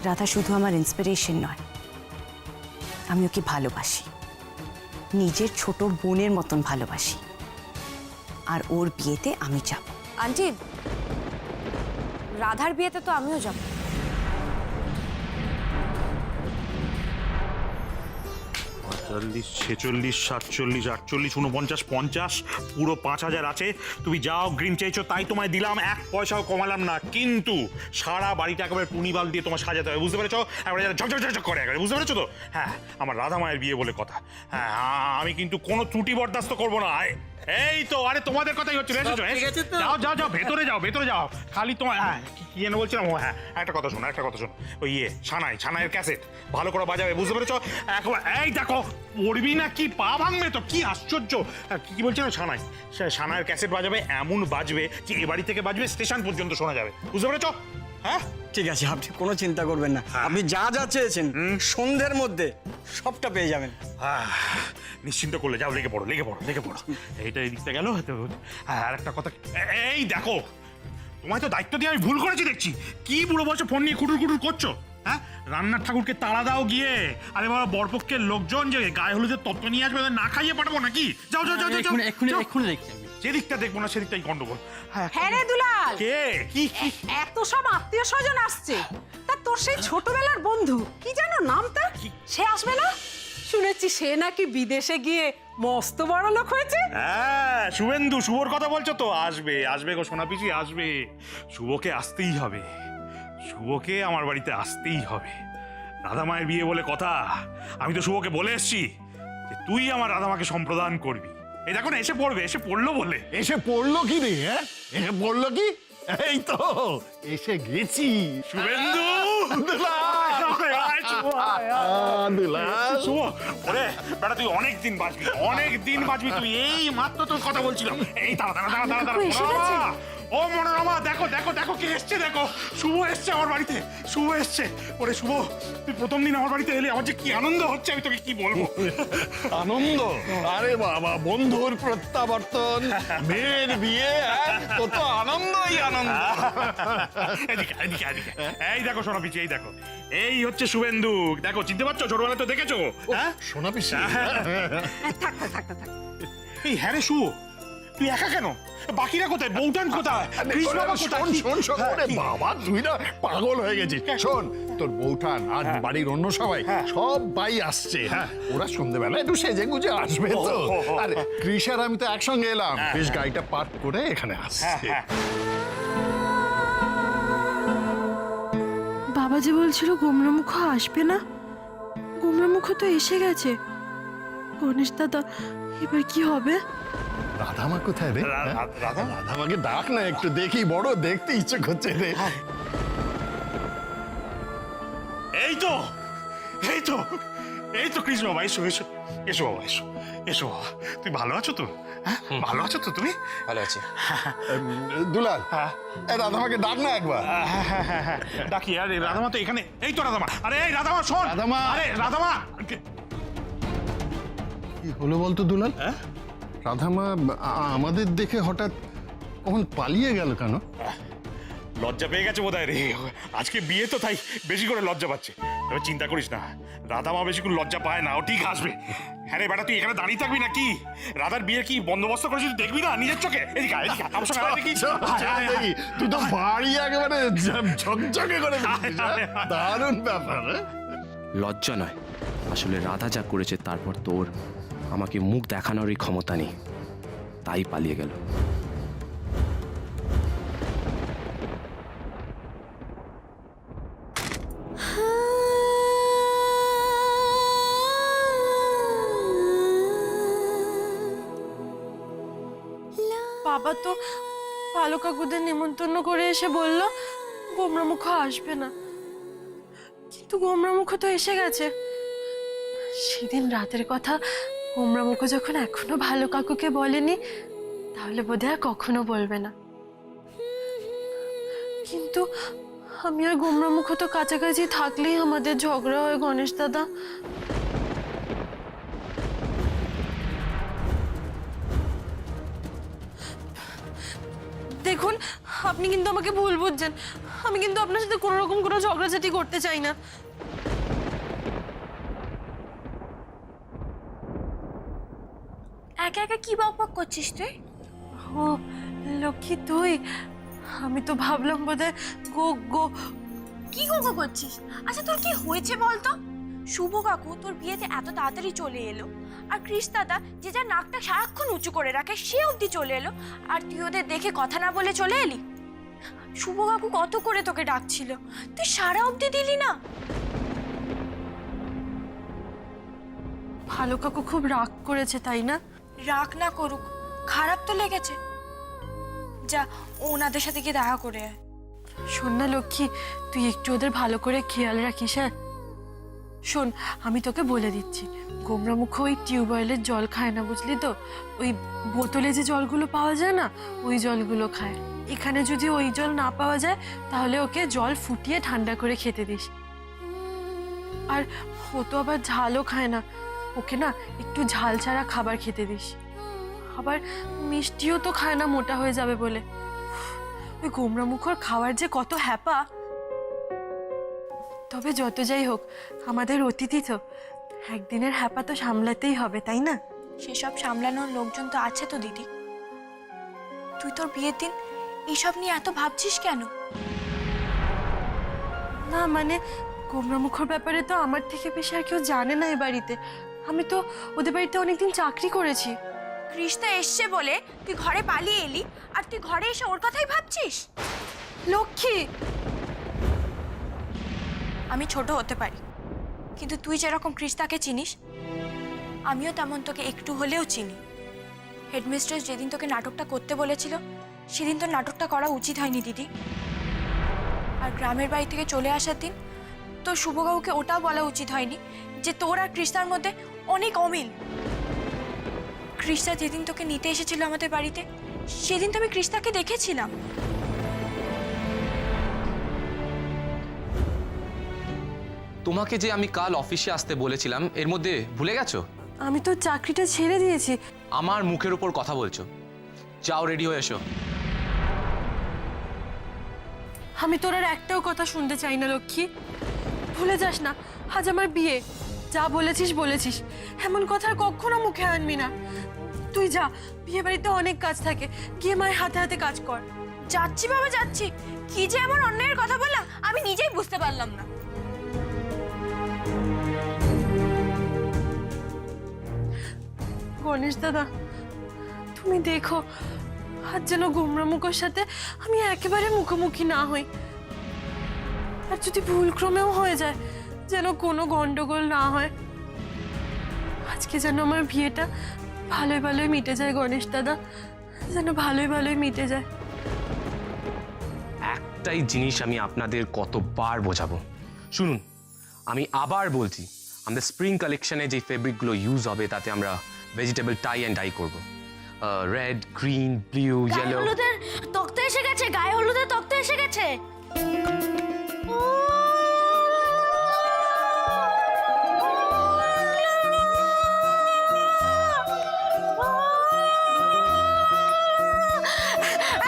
রাধা শুধু আমার ইন্সপিরেশন নয়, আমি ওকে ভালোবাসি, নিজের ছোট বোনের মতন ভালোবাসি। আর ওর বিয়েতে আমি যাব। আন্টি, রাধার বিয়েতে তো আমিও যাব। ৪৫, ৪৬, ৪৭, ৪৮, ৪৯, ৫০, পুরো ৫,০০০ আছে। তুমি যাও, গ্রিন চেয়েছো তাই তোমায় দিলাম, ১ পয়সাও কমালাম না। কিন্তু সারা বাড়িটা একেবারে টুনিবাল দিয়ে তোমার সাজাতে হবে, বুঝতে পেরেছো? একেবারে ঝকঝক ঝকঝক করে একেবারে, বুঝতে পেরেছো তো? হ্যাঁ, আমার রাধা মায়ের বিয়ে বলে কথা। হ্যাঁ, আমি কিন্তু কোনো ত্রুটি বরদাস্ত করবো না। এই তো, আরে তোমাদের কথাই হচ্ছে। যাও যাও যাও, ভেতরে যাও, ভেতরে যাও। খালি তোমার কি যেন বলছিলাম, হ্যাঁ, একটা কথা শোনো, একটা কথা শোনো। ওই ছানাইয়ের ক্যাসেট ভালো করে বাজাবে, বুঝতে পেরেছো? একবার এই দেখো, পড়বি না কি পা ভাঙবে তো, কি আশ্চর্য। কি বলছিলাম, ছানাইয়ের ক্যাসেট বাজাবে, এমন বাজবে যে এ বাড়ি থেকে বাজবে স্টেশন পর্যন্ত শোনা যাবে, বুঝতে পেরেছো? হ্যাঁ, ঠিক আছে, আপনি কোনো চিন্তা করবেন না। আপনি যা যা চেয়েছেন সন্ধ্যের মধ্যে সবটা পেয়ে যাবেন। নিশ্চিন্ত করলে যাও, লেগে পড়ো, লেগে পড়ো, লেগে পড়ো। এইটা এই দিকটা গেল। আর একটা কথা, এই দেখো, তোমায় তো দায়িত্ব দিয়ে আমি ভুল করেছি দেখছি। কি বুড়ো বয়সে ফোন নিয়ে কুটুর কুটুর করছো? হ্যাঁ, রান্নার ঠাকুরকে তাড়া দাও গিয়ে। আরে বাবা, বরপক্ষের লোকজন যে গায়ে হলুদের তত্ত্ব নিয়ে আসবে, না খাইয়ে পাঠাবো নাকি? যাও যাও যাও, এক্ষুনি দেখছি আমি। যেদিকটা দেখবো না সেদিকটাই গন্ডগোল। হ্যাঁ রে দুলাল, কে কি এত সব আত্মীয় স্বজন আসছে, তা তোর সেই ছোটবেলার বন্ধু কি যেন নামটা, সে আসবে না? শুনেছি সে নাকি বিদেশে গিয়ে মস্ত বড় লোক হয়েছে। হ্যাঁ, শুভেন্দু, শুভর কথা বলছো তো? আসবে, আসবে গো সোনা পিসি, আসবে। শুভকে আসতেই হবে, শুভকে আমার বাড়িতে আসতেই হবে। রাধা মায়ের বিয়ে বলে কথা। আমি তো শুভকে বলে এসছি যে তুই আমার রাধা মাকে সম্প্রদান করবি। এই দেখো না, এসে পড়বে, এসে পড়লো বলে। এসে পড়লো কি রে? হ্যাঁ, এসে পড়লো কি? এই তো এসে গেছি। শুভেন্দু, বেটা তুই অনেক দিন বাঁচবি, অনেক দিন বাঁচবি তুই। এই মাত্র তোর কথা বলছিলাম। এই দাঁড়া, ও মনোরমা, দেখো দেখো দেখো কে এসছে, দেখো শুভ এসছে আমার বাড়িতে, শুভ এসছে। ওরে শুভ, তুই প্রথম দিন আমার বাড়িতে এলে আমার যে কি আনন্দ হচ্ছে, আমি তোকে কি বলবো। আনন্দ? আরে বাবা, বন্ধুর প্রত্যাবর্তন, মেয়ের বিয়ে, কত আনন্দই আনন্দ। এদিকে এদিকে এদিকে, এই দেখো সোনা পিসি, এই দেখো, এই হচ্ছে শুভেন্দু। দেখো, চিনতে পারছো? ছোটবেলায় তো দেখেছো। হ্যাঁ, শোনা পিসি। থাক থাক থাক থাক। এই হ্যাঁ রে শুভ, তুই একা কেন? বাকিরা কোথায়? বউটান কোথায়? বাবা, তুই না পাগল হয়ে গেছিস। শোন, তোর বউঠান আর বাড়ির অন্য সবাই সবাই আসছে। হ্যাঁ, ওরা সন্ধ্যেবেলা একটু সেজে গুজে আসবে তো। আর কৃষ আর আমি তো একসঙ্গে এলাম। কৃষ গাড়িটা পার্ক করে এখানে আসছে। বাবা যে বলছিল গোমরামুখ আসবে না, গোমরামুখ তো এসে গেছে। গণেশ দাদা, এবার কি হবে? রাধামা কোথায় রে? রাধামাকে ডাক না একটু, দেখি, বড় দেখতে ইচ্ছে করছে রে। এই তো, এই তো, এই তো কৃষ্ণ বাবা, এসো এসো এসো বাবা, এসো এসো বাবা। তুই ভালো আছো তো? হ্যাঁ, ভালো আছো তো তুমি? ভালো আছি। দুলাল, রাধামাকে ডাক না একবার। হ্যাঁ, ডাকি। আরে রাধামা তো এখানে। এই তো রাধামা। আরে এই রাধামা, শোন। রাধামা। আরে রাধামা। কি হলো বলতো দুলাল? রাধামা আমাদের দেখে হঠাৎ কখন পালিয়ে গেল কেন? লজ্জা পেয়ে গেছে বোধহয় রে। আজকে বিয়ে তো, তাই বেশি করে লজ্জা পাচ্ছে। তবে চিন্তা করিস না, রাধামা বেশি করে লজ্জা পায় না, ও ঠিক আসবে। হ্যাঁ রে বেটা, তুই এখানে দাঁড়িয়ে থাকবি না কি? রাধার বিয়ের কি বন্দোবস্ত করেছিস দেখবি না নিজের চোখে? এদিকে আমার সঙ্গে আয় দেখি। দেখি, তুই তো বাড়ি একেবারে ঝকঝকে করে দিচ্ছিস, দারুণ ব্যাপার। লজ্জা নয়, আসলে রাধা যা করেছে তারপর তোর আমাকে মুখ দেখানোরই ক্ষমতা নেই, তাই পালিয়ে গেল। বাবা তো ভালো কাকুদের নিমন্ত্রণ করে এসে বলল গোমরামুখ আসবে না, কিন্তু গোমরামুখ তো এসে গেছে। সেদিন রাতের কথা গোমরামুখ যখন এখনো ভালো কাকুকে বলেনি, তাহলে বোধহয় কখনো বলবে না। কিন্তু আমি আর গোমরামুখ তো কাছাকাছি থাকলেই আমাদের ঝগড়া হয় গণেশ দাদা। দেখুন, আপনি কিন্তু আমাকে ভুল বুঝছেন। আমি কিন্তু আপনার সাথে কোনো রকম কোনো ঝগড়াঝাটি করতে চাই না। একা একা কি বকবক করছিস তুই? ও লক্ষ্মী তুই, আমি তো ভাবলাম বোধহয় গো গো। কি গো করছিস? আচ্ছা তোর কি হয়েছে বলতো? শুভ কাকু তোর বিয়েতে এত তাড়াতাড়ি চলে এলো, আর কৃষ দাদা যে যার নাকটা সারাক্ষণ উঁচু করে রাখে সে অবধি চলে এলো, আর তুই ওদের দেখে কথা না বলে চলে এলি। শুভ কাকু কত করে তোকে ডাকছিল, তুই সারা অবধি দিলি না। ভালো কাকু খুব রাগ করেছে তাই না? রাগ না করুক, খারাপ তো লেগেছে। যা ওনাদের সাথে গিয়ে দেখা করে আয়। শোন না লক্ষ্মী, তুই একটু ওদের ভালো করে খেয়াল রাখিস। হ্যাঁ শোন, আমি তোকে বলে দিচ্ছি, গোমরামুখ ওই টিউবওয়েলের জল খায় না, বুঝলি তো? ওই বোতলে যে জলগুলো পাওয়া যায় না, ওই জলগুলো খায়। এখানে যদি ওই জল না পাওয়া যায় তাহলে ওকে জল ফুটিয়ে ঠান্ডা করে খেতে দিস। আর ও তো আবার ঝালও খায় না, ওকে না একটু ঝাল ছাড়া খাবার খেতে দিস। আবার মিষ্টিও তো খায় না মোটা হয়ে যাবে বলে। ওই গোমরামুখর খাওয়ার যে কত হ্যাপা। তবে যত যাই হোক, আমাদের অতিথি তো, একদিনের হ্যাপা তো সামলাতেই হবে, তাই না? সেসব সামলানোর লোকজন তো আছে তো দিদি। তুই তোর বিয়ের দিন এইসব নিয়ে এত ভাবছিস কেন? না মানে গোমরামুখর ব্যাপারে তো আমার থেকে বেশি আর কেউ জানে না এ বাড়িতে। আমি তো ওদের বাড়িতে অনেকদিন চাকরি করেছি। কৃষ্ণা এসছে বলে তুই ঘরে পালিয়ে এলি, আর তুই ঘরে এসে ওর কথাই ভাবছিস? লক্ষ্মী, আমি ছোট হতে পারি, কিন্তু তুই যেরকম কৃষ্ণাকে চিনিস আমিও তেমন তোকে একটু হলেও চিনি। হেডমিস্ট্রেস যেদিন তোকে নাটকটা করতে বলেছিল সেদিন তোর নাটকটা করা উচিত হয়নি দিদি। আর গ্রামের বাড়ি থেকে চলে আসার দিন তোর শুভকাকুকে ওটাও বলা উচিত হয়নি যে তোর আর কৃষ্ণার মধ্যে অনেক অমিল। কৃষ্ণা যেদিন তোকে নিতে এসেছিল আমাদের বাড়িতে সেদিন তো আমি কৃষ্ণাকে দেখেছিলাম। তোমাকে যে আমি কাল অফিসে আসতে বলেছিলাম, এর মধ্যে ভুলে গেছো? আমি তো চাকরিটা ছেড়ে দিয়েছি। আমার মুখের উপর কথা বলছো। যাও, রেডি হয়ে এসো। আমি তোর আর একটাও কথা শুনতে চাই না লক্ষ্মী। ভুলে যাস না, আজ আমার বিয়ে। যা বলেছিস বলেছিস, এমন কথা আর কখনো মুখে আনবি না। তুই যা, বিয়ে বাড়িতে অনেক কাজ থাকে, গিয়ে মায়ের হাতে হাতে কাজ কর। যাচ্ছি বাবা যাচ্ছি, কি যে এমন অন্যায়ের কথা বললাম আমি নিজেই বুঝতে পারলাম না। গণেশ দাদা, তুমি দেখো আজ যেন গোমরামুখের সাথে আমি একেবারে মুখোমুখি না হই। আর যদি ভুলক্রমেও হয়ে যায়, যেন কোনো গন্ডগোল না হয়। আজকে যেন আমার বিয়েটা ভালোই ভালোই মিটে যায় গণেশ দাদা, যেন ভালোই ভালোই মিটে যায়। একটাই জিনিস আমি আপনাদের কতবার বোঝাবো, শুনুন। আমি আবার বলছি, আমাদের স্প্রিং কালেকশনে যে ফেব্রিকগুলো ইউজ হবে তাতে আমরা ভেজিটেবল টাই অ্যান্ড ডাই করবো। Red, green, blue, yellow. হলুদের তক্তা এসে গেছে, গায়ে হলুদের তক্তা এসে গেছে।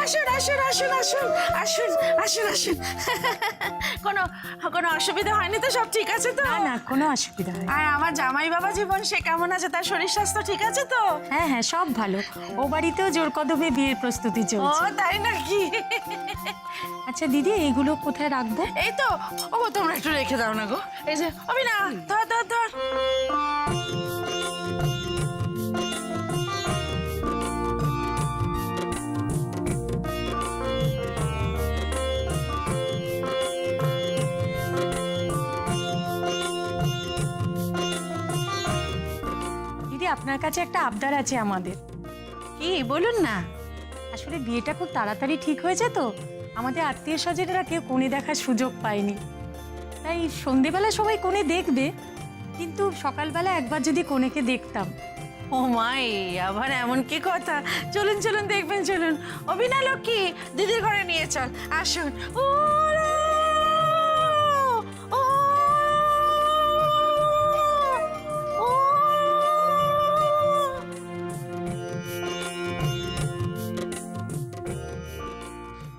আসুন আসুন আসুন আসুন আসুন আসুন আসুন। কোনো কোনো অসুবিধা হয়নি তো? সব ঠিক আছে তো? না কোনো অসুবিধা হয় আর আমার জামাই বাবা জীবন সে কেমন আছে? তার শরীর স্বাস্থ্য ঠিক আছে তো? হ্যাঁ হ্যাঁ সব ভালো। ও বাড়িতেও জোর কদমে বিয়ের প্রস্তুতি ও চলছে। তাই নাকি? আচ্ছা দিদি, এগুলো কোথায় রাখবো? এই তো, ও তোমরা একটু রেখে দাও না গো। এই যে অবিনা, ধর ধর ধর। দিদি, আপনার কাছে একটা আবদার আছে আমাদের। কি বলুন না। আসলে বিয়েটা খুব তাড়াতাড়ি ঠিক হয়েছে তো, আমাদের আত্মীয় স্বজনেরা কেউ কোণে দেখার সুযোগ পায়নি। তাই সন্ধেবেলা সবাই কোণে দেখবে, কিন্তু সকালবেলা একবার যদি কোণেকে দেখতাম। ও মাই, আবার এমন কি কথা? চলুন চলুন দেখবেন, চলুন। অবিনা লক্ষ্মী, দিদির ঘরে নিয়ে চল, আসুন। ও ও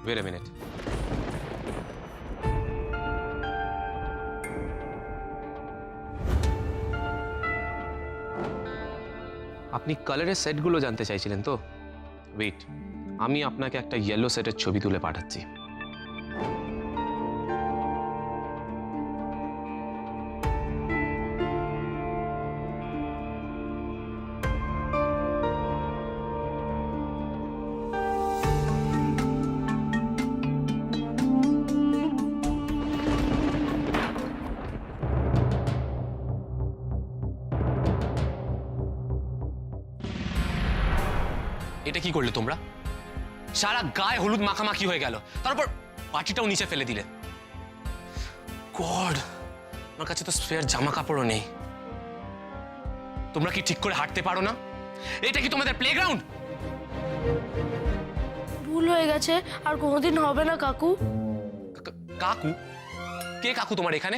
ওয়েট আ মিনিট। আপনি কালারের সেটগুলো জানতে চাইছিলেন তো? ওয়েট, আমি আপনাকে একটা ইয়েলো সেটের ছবি তুলে পাঠাচ্ছি। এটা কি করলে তোমরা? সারা গায়ে হলুদ মাখামাখি হয়ে গেল, তারপর পাটিটাও নিচে ফেলে দিলে। গড, আমার কাছে তো স্পেয়ার জামা কাপড়ও নেই। তোমরা কি ঠিক করে হাঁটতে পারো না? এটা কি তোমাদের প্লেগ্রাউন্ড? ভুল হয়ে গেছে, আর কোনোদিন হবে না কাকু। কাকু? কে কাকু তোমার এখানে?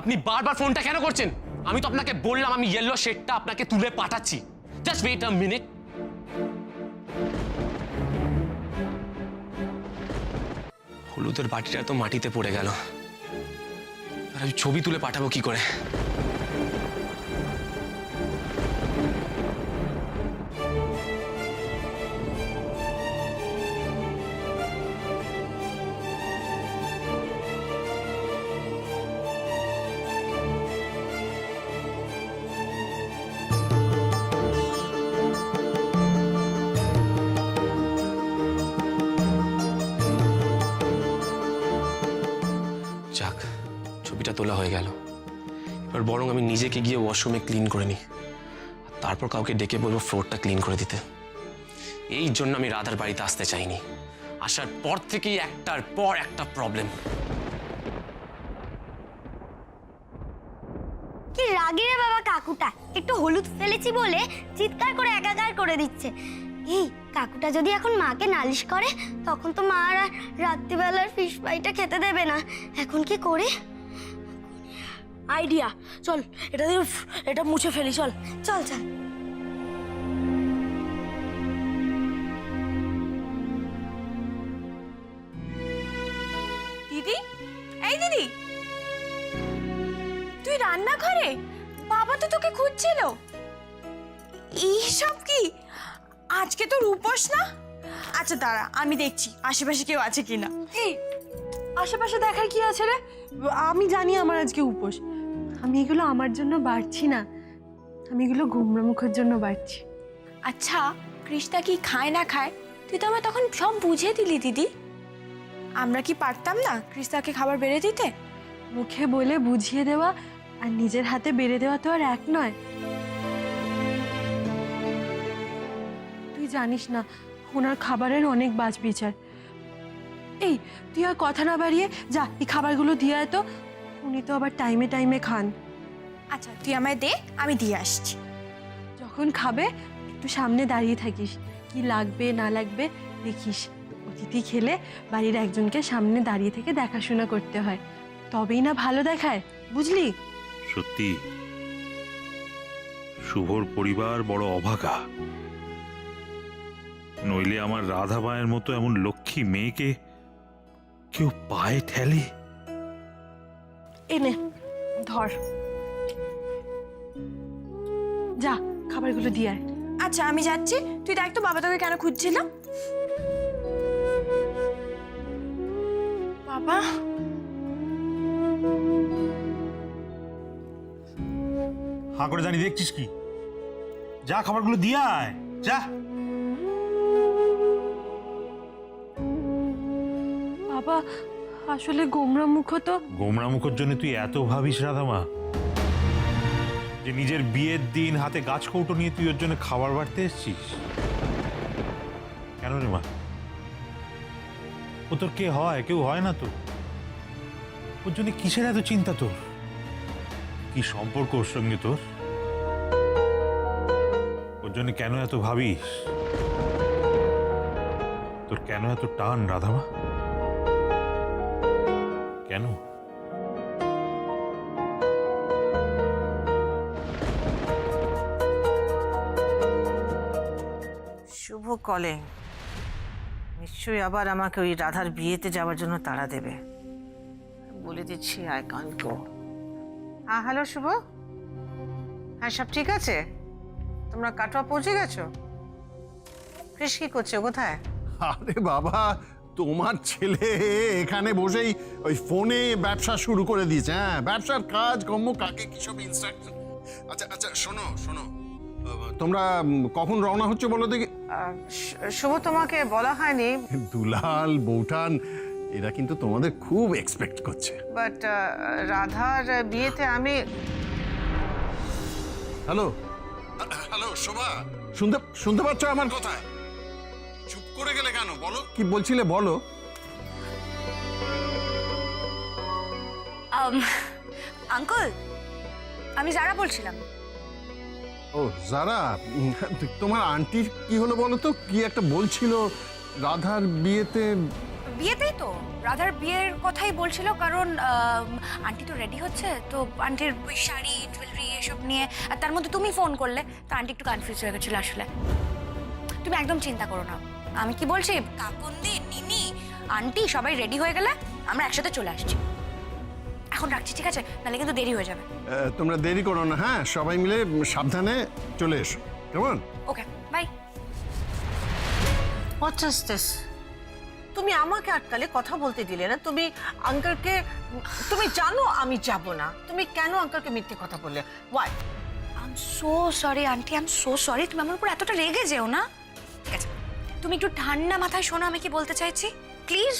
আপনি বারবার ফোনটা কেন করছেন? আমি তো আপনাকে বললাম আমি ইয়েলো শেডটা আপনাকে তুলে পাঠাচ্ছি। Just wait a minute. হলুদের বাটিটা তো মাটিতে পড়ে গেল, আর আমি ছবি তুলে পাঠাবো কি করে? যাক, ছবিটা তোলা হয়ে গেল। এবার বরং আমি নিজেকে গিয়ে ওয়াশরুমে ক্লিন করে নিই, আর তারপর কাউকে ডেকে বলবো ফ্লোরটা ক্লিন করে দিতে। এই জন্য আমি রাধার বাড়িতে আসতে চাইনি। আসার পর থেকেই একটার পর একটা প্রবলেম। কি রাগি রে বাবা কাকুটা, একটু হলুদ ফেলেছি বলে চিৎকার করে একাকার করে দিচ্ছে। এই কাকুটা যদি এখন মাকে নালিশ করে, তখন তো মা আর রাত্রিবেলার ফিশ ফ্রাইটা খেতে দেবে না। এখন কি করে? আইডিয়া, চল এটা দিয়ে এটা মুছে ফেলি। চল চল চল। দিদি, এই দিদি, তুই রান্নাঘরে? বাবা তো তোকে খুঁজছিল। এইসব কি? আজকে তোর উপোস না? আচ্ছা দাঁড়া, আমি দেখছি আশেপাশে কেউ আছে কিনা। এই আশেপাশে দেখার কি আছে রে? আমি জানি আমার আজকে উপোস। আমি এগুলো আমার জন্য বাড়ছি না, আমি এগুলো গোমরামুখের জন্য বাড়ছি। আচ্ছা, কৃষ্ণা কি খায় না খায় তুই তো আমার তখন সব বুঝিয়ে দিলি দিদি। আমরা কি পারতাম না কৃষ্ণাকে খাবার বেড়ে দিতে? মুখে বলে বুঝিয়ে দেওয়া আর নিজের হাতে বেড়ে দেওয়া তো আর এক নয়। তুই জানিস না ওনার খাবারের অনেক বাজ বিচার। এই তুই আর কথা না বাড়িয়ে যা, এই খাবারগুলো দিয়ে আয় তো। উনি তো আবার টাইমে টাইমে খান। আচ্ছা তুই আমায় দে, আমি দিয়ে আসছি। যখন খাবে একটু সামনে দাঁড়িয়ে থাকিস, কি লাগবে না লাগবে দেখিস। অতিথি খেলে বাড়ির একজনকে সামনে দাঁড়িয়ে থেকে দেখাশোনা করতে হয়, তবেই না ভালো দেখায়, বুঝলি? সত্যি শুভর পরিবার বড় অভাগা। নইলে আমার রাধা মায়ের মতো এমন লক্ষ্মী মেয়েকে কেউ পায়ে ঠেলে? এনে ধর, যা খাবারগুলো দিয়ে আয়। আচ্ছা আমি যাচ্ছি, তুই দেখ তো বাবা তোকে কেন খুঁজছিল। বাবা, হাঁ করে দাঁড়িয়ে দেখছিস কি? যা খাবারগুলো দিয়ে আয়, যা। বাবা আসলে গোমরামুখ তো। গোমরামুখের জন্য তুই এত ভাবিস রাধামা, যে নিজের বিয়ের দিন হাতে গাছ কৌটো নিয়ে তুই ওর জন্য খাবার বাড়তে এসছিস? কেন রে মা? ও তোর কে হয়? কেউ হয় না তো। ওর জন্য কিসের এত চিন্তা তোর? কি সম্পর্ক ওর সঙ্গে তোর? ওর জন্য কেন এত ভাবিস? তোর কেন এত টান রাধামা? কেন? শুভ কলিং, নিশ্চয়ই আবার আমাকে ওই রাধার বিয়েতে যাওয়ার জন্য তাড়া দেবে। বলে দিচ্ছি আই কান্ট গো। হ্যাঁ হ্যালো শুভ, হ্যাঁ সব ঠিক আছে? তোমরা কাটোয়া পৌঁছে গেছো? কৃষ কি করছো, কোথায়? আরে বাবা, তোমার ছেলে এখানে বসেই ওই ফোনে ব্যবসা শুরু করে দিয়েছে। হ্যাঁ, ব্যবসার কাজ কর্ম কাকে কি সব ইনস্ট্রাকশন। আচ্ছা আচ্ছা, শোনো শোনো, তোমরা কখন রওনা হচ্ছে বলো দেখি? শুভ তোমাকে বলা হয়নি, দুলাল বৌঠান এরা কিন্তু তোমাদের খুব এক্সপেক্ট করছে। বাট রাধার বিয়েতে আমি। হ্যালো হ্যালো শোভা, শুনতে পাচ্ছ আমার কথা? চুপ করে গেলে কেন, বলো কি বলছিলে বলো। আঙ্কেল, আমি যারা বলছিলাম। ও যারা, তোমার আন্টির কি হলো বলো তো? কি একটা বলছিল রাধার বিয়েতে। বিয়েতেই তো রাধার বিয়ের কথাই বলছিল, কারণ আন্টি তো রেডি হচ্ছে, তো আন্টির ওই শাড়ি জুয়েলারি এসব নিয়ে, আর তার মধ্যে তুমি ফোন করলে, তো আন্টি একটু কনফিউজ হয়ে গেছিল আসলে। তুমি একদম চিন্তা করো না, আমি কি বলছি, কাকুন্দি নিনি আন্টি সবাই রেডি হয়ে গেলে আমরা একসাথে চলে আসছি। এখন রাখছি, ঠিক আছে? নাহলে কিন্তু দেরি হয়ে যাবে। তোমরা দেরি করো না, হ্যাঁ সবাই মিলে সাবধানে চলে এসো, কেমন? ওকে, বাই। What is this? তুমি আমাকে আটকালে, কথা বলতে দিলে না। তুমি আঙ্কেলকে, তুমি জানো আমি যাব না, তুমি কেন আঙ্কেলকে মিথ্যে কথা বললে? Why? I am so sorry aunty, I am so sorry. তুমি আমার উপর এতটা রেগে যেও না, ঠিক আছে? তুমি একটু ঠান্ডা মাথায় শোনো আমি কি বলতে চাইছি, প্লিজ।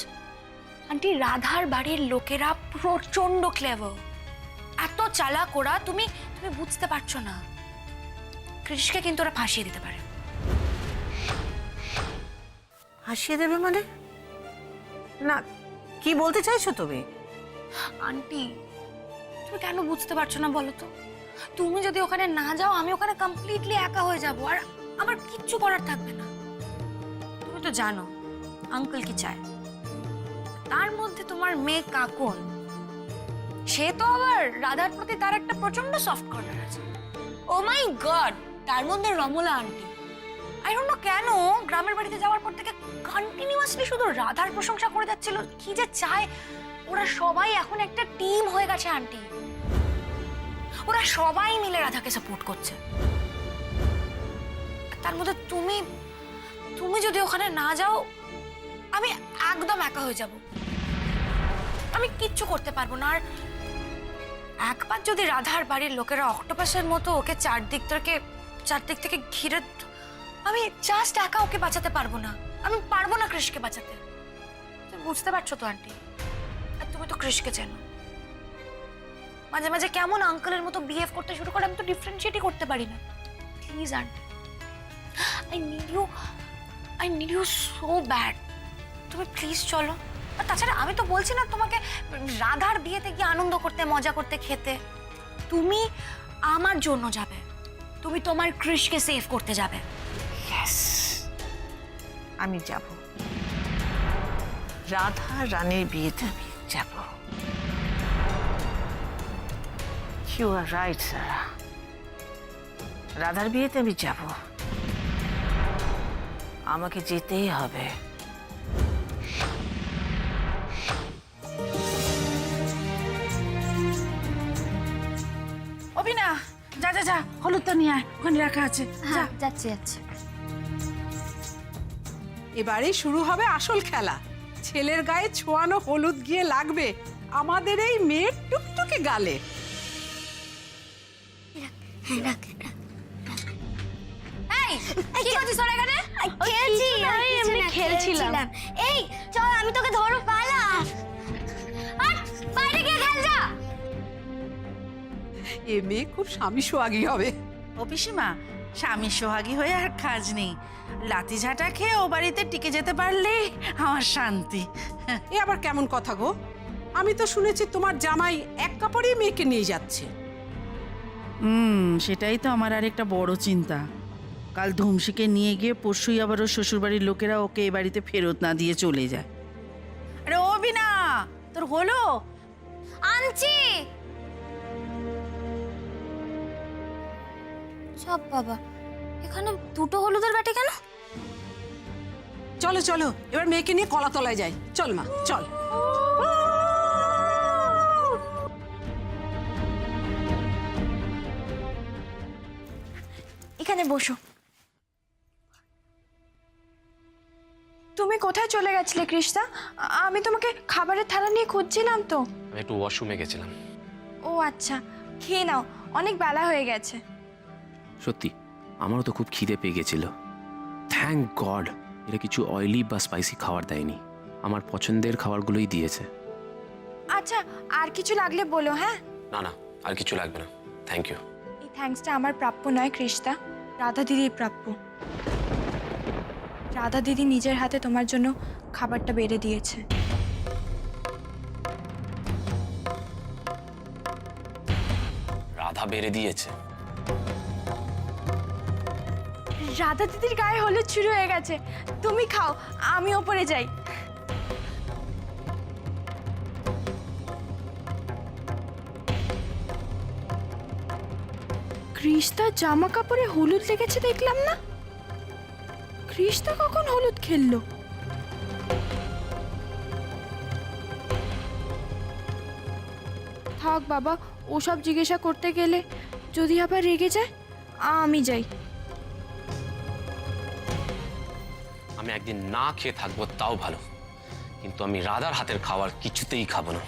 আন্টি, রাধার বাড়ির লোকেরা প্রচন্ড ক্লেভার, এত চালাক ওরা, তুমি তুমি বুঝতে পারছো না। কৃষকে কিন্তু ওরা ফাঁসিয়ে দিতে পারে। হাসিয়ে দেবে মানে? না, কি বলতে চাইছো তুমি? আন্টি, তুমি কেন বুঝতে পারছো না বলো তো? তুমি যদি ওখানে না যাও, আমি ওখানে কমপ্লিটলি একা হয়ে যাব, আর আমার কিচ্ছু করার থাকবে না। তুমি তো জানো আঙ্কেল কি চায়। তার মধ্যে তোমার মেয়ে কাকুন, সে তো আবার রাধার প্রতি তার একটা প্রচন্ড সফট কর্নার আছে। ও মাই গড, তার মধ্যে Ramla aunty, I don't know কেন গ্রামের বাড়িতে যাওয়ার পর থেকে কন্টিনিউয়াসলি শুধু রাধার প্রশংসা করে যাচ্ছিল। কি যে চায়, ওরা সবাই এখন একটা টিম হয়ে গেছে আন্টি। ওরা সবাই মিলে রাধাকে সাপোর্ট করছে। তার মধ্যে তুমি তুমি যদি ওখানে না যাও, আমি একদম একা হয়ে যাব, আমি কিচ্ছু করতে পারবো না। আর একবার যদি রাধার বাড়ির লোকেরা অক্টোপাসের মতো ওকে চারদিক থেকে ঘিরে, আমি জাস্ট একা ওকে বাঁচাতে পারবো না। আমি পারবো না কৃষকে বাঁচাতে, তুমি বুঝতে পারছো তো আন্টি? আর তুমি তো কৃষকে চেনো, মাঝে মাঝে কেমন আঙ্কেলের মতো বিহেভ করতে শুরু করে, আমি তো ডিফারেন্সিয়েটই করতে পারি না। Please aunty, I need you so bad. তুমি প্লিজ চলো। আর তাছাড়া আমি তো বলছি না তোমাকে রাধার বিয়েতে গিয়ে আনন্দ করতে, মজা করতে, খেতে। তুমি আমার জন্য যাবে, তুমি তোমার কৃষকে সেভ করতে যাবে। আমি যাব, রাধা রানীর বিয়েতে আমি যাব। ইউ আর রাইট সারা, রাধার বিয়েতে আমি যাব, আমাকে যেতেই হবে। অবিনা, যা যা যা, হলুদটা নিয়ে আয়, ওখানে রাখা আছে। হ্যাঁ, যাচ্ছি যাচ্ছি। এবারেই শুরু হবে আসল খেলা। ছেলের গায়ে ছোঁয়ানো হলুদ গিয়ে লাগবে আমাদের এই মেয়ের টুকটুকে গালে। এই, কি করছিস তোরা এখানে? খেলছি, আমি এমনি খেলছিলাম। এই চল, আমি তোকে ধরো, পালা। আর বাইরে গিয়ে খেল যা। এ মেয়ে খুব স্বামী সোহাগী হবে। ও পিসিমা, স্বামী সোহাগী হয়ে আর কাজ নেই। লাতি ঝাঁটা খেয়ে ও বাড়িতে টিকে যেতে পারলেই আমার শান্তি। এ আবার কেমন কথা গো? আমি তো শুনেছি তোমার জামাই এক কাপড়েই মেয়েকে নিয়ে যাচ্ছে। সেটাই তো আমার আর একটা বড় চিন্তা। কাল ধুমসিকে নিয়ে গিয়ে পরশুই আবার ওর শ্বশুরবাড়ির লোকেরা ওকে এ বাড়িতে ফেরত না দিয়ে চলে যায়। আরে ও বিনা, তোর হলো? আনছি। সব বাবা, এখানে দুটো হলুদের বাটি কেন? চলো চলো এবার মেয়েকে নিয়ে কলাতলায় যাই, চল মা চল। এখানে বসো। তুমি কোথায় চলে গেছিলে কৃষ্ণা? আমি তোমাকে খাবারের থালা নিয়ে খুঁজছিলাম তো। আমি একটু ওয়াশরুমে গেছিলাম। ও আচ্ছা, খেয়ে নাও, অনেক বেলা হয়ে গেছে। সত্যি আমারও তো খুব খিদে পেয়ে গেছিল। থ্যাংক গড এরা কিছু অয়েলি বা স্পাইসি খাবার দেয়নি, আমার পছন্দের খাবারগুলোই দিয়েছে। আচ্ছা, আর কিছু লাগলে বলো। হ্যাঁ, না না, আর কিছু লাগবে না, থ্যাংক ইউ। এই থ্যাঙ্কসটা আমার প্রাপ্য নয় কৃষ্ণা, রাধা দিদির প্রাপ্য। রাধা দিদি নিজের হাতে তোমার জন্য খাবারটা বেড়ে দিয়েছে। রাধা বেড়ে দিয়েছে? রাধা দিদির গায়ে হলুদ শুরু হয়ে গেছে, তুমি খাও, আমি ওপরে যাই। কৃষ্ণার জামা কাপড়ে হলুদ লেগেছে দেখলাম না। কৃষ্ণা কখন হলুদ খেললো? থাক বাবা, ওসব জিজ্ঞাসা করতে গেলে যদি আবার রেগে যায়। আমি যাই। আমি একদিন না খেয়ে থাকবো তাও ভালো, কিন্তু আমি রাধার হাতের খাবার কিছুতেই খাবো না।